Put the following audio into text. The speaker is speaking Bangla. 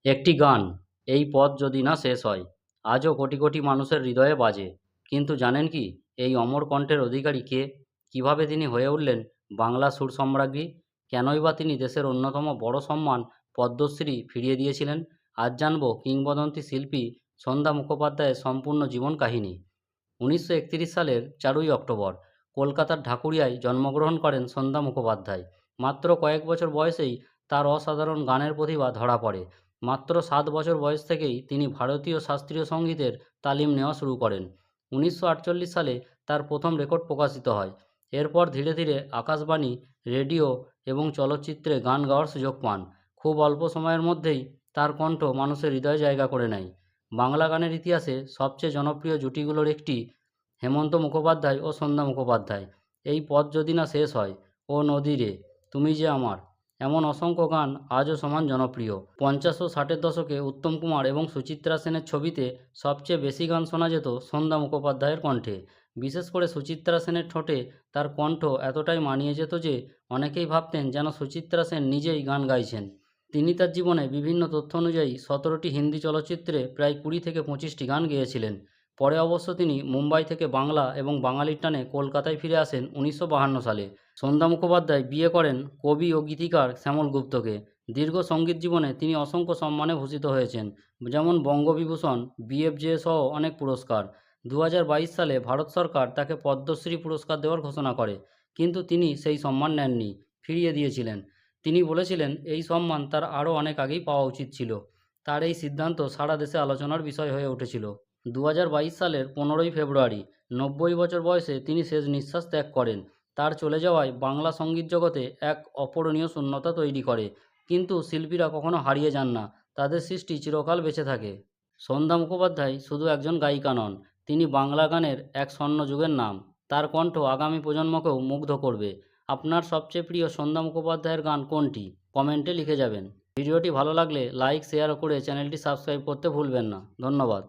একটি গান, এই পথ যদি না শেষ হয়, আজও কোটি কোটি মানুষের হৃদয়ে বাজে। কিন্তু জানেন কি, এই অমর কণ্ঠের অধিকারী কে? কিভাবে তিনি হয়ে উঠলেন বাংলা সুর সম্রাজ্ঞী? কেনই বা তিনি দেশের অন্যতম বড় সম্মান পদ্মশ্রী ফিরিয়ে দিয়েছিলেন? আজ জানব কিংবদন্তি শিল্পী সন্ধ্যা মুখোপাধ্যায়ের সম্পূর্ণ জীবন কাহিনী। ১৯৩১ সালের ৪ই অক্টোবর কলকাতার ঢাকুরিয়ায় জন্মগ্রহণ করেন সন্ধ্যা মুখোপাধ্যায়। মাত্র কয়েক বছর বয়সেই তার অসাধারণ গানের প্রতিভা ধরা পড়ে। মাত্র ৭ বছর বয়স থেকেই তিনি ভারতীয় শাস্ত্রীয় সঙ্গীতের তালিম নেওয়া শুরু করেন। ১৯৪৮ সালে তার প্রথম রেকর্ড প্রকাশিত হয়। এরপর ধীরে ধীরে আকাশবাণী, রেডিও এবং চলচ্চিত্রে গান গাওয়ার সুযোগ পান। খুব অল্প সময়ের মধ্যেই তার কণ্ঠ মানুষের হৃদয়ে জায়গা করে নেয়। বাংলা গানের ইতিহাসে সবচেয়ে জনপ্রিয় জুটিগুলোর একটি হেমন্ত মুখোপাধ্যায় ও সন্ধ্যা মুখোপাধ্যায়। এই পথ যদি না শেষ হয়, ও নদী রে, তুমি যে আমার, এমন অসংখ্য গান আজও সমান জনপ্রিয়। ৫০ ও ৬০-এর দশকে উত্তম কুমার এবং সুচিত্রা সেনের ছবিতে সবচেয়ে বেশি গান শোনা যেত সন্ধ্যা মুখোপাধ্যায়ের কণ্ঠে। বিশেষ করে সুচিত্রা সেনের ঠোঁটে তার কণ্ঠ এতটাই মানিয়ে যেত যে অনেকেই ভাবতেন যেন সুচিত্রা সেন নিজেই গান গাইছেন। তিনি তার জীবনে বিভিন্ন তথ্য অনুযায়ী ১৭টি হিন্দি চলচ্চিত্রে প্রায় ২০ থেকে ২৫টি গান গেয়েছিলেন। পরে অবশ্য তিনি মুম্বাই থেকে বাংলা এবং বাঙালির টানে কলকাতায় ফিরে আসেন ১৯৫২ সালে। সন্ধ্যা মুখোপাধ্যায় বিয়ে করেন কবি ও গীতিকার শ্যামল গুপ্তকে। দীর্ঘ সঙ্গীত জীবনে তিনি অসংখ্য সম্মানে ভূষিত হয়েছেন, যেমন বঙ্গবিভূষণ, বিএফজে সহ অনেক পুরস্কার। ২০২২ সালে ভারত সরকার তাকে পদ্মশ্রী পুরস্কার দেওয়ার ঘোষণা করে, কিন্তু তিনি সেই সম্মান নেননি, ফিরিয়ে দিয়েছিলেন। তিনি বলেছিলেন এই সম্মান তার আরও অনেক আগেই পাওয়া উচিত ছিল। তার এই সিদ্ধান্ত সারা দেশে আলোচনার বিষয় হয়ে উঠেছিল। ২০২২ সালের ১৫ই ফেব্রুয়ারি ৯০ বছর বয়সে তিনি শেষ নিঃশ্বাস ত্যাগ করেন। তার চলে যাওয়ায় বাংলা সঙ্গীত জগতে এক অপূরণীয় শূন্যতা তৈরি করে, কিন্তু শিল্পীরা কখনো হারিয়ে যান না, তাদের সৃষ্টি চিরকাল বেঁচে থাকে। সন্ধ্যা মুখোপাধ্যায় শুধু একজন গায়িকা নন, তিনি বাংলা গানের এক স্বর্ণযুগের নাম। তার কণ্ঠ আগামী প্রজন্মকেও মুগ্ধ করবে। আপনার সবচেয়ে প্রিয় সন্ধ্যা মুখোপাধ্যায়ের গান কোনটি? কমেন্টে লিখে যাবেন। ভিডিওটি ভালো লাগলে লাইক, শেয়ার করে চ্যানেলটি সাবস্ক্রাইব করতে ভুলবেন না। ধন্যবাদ।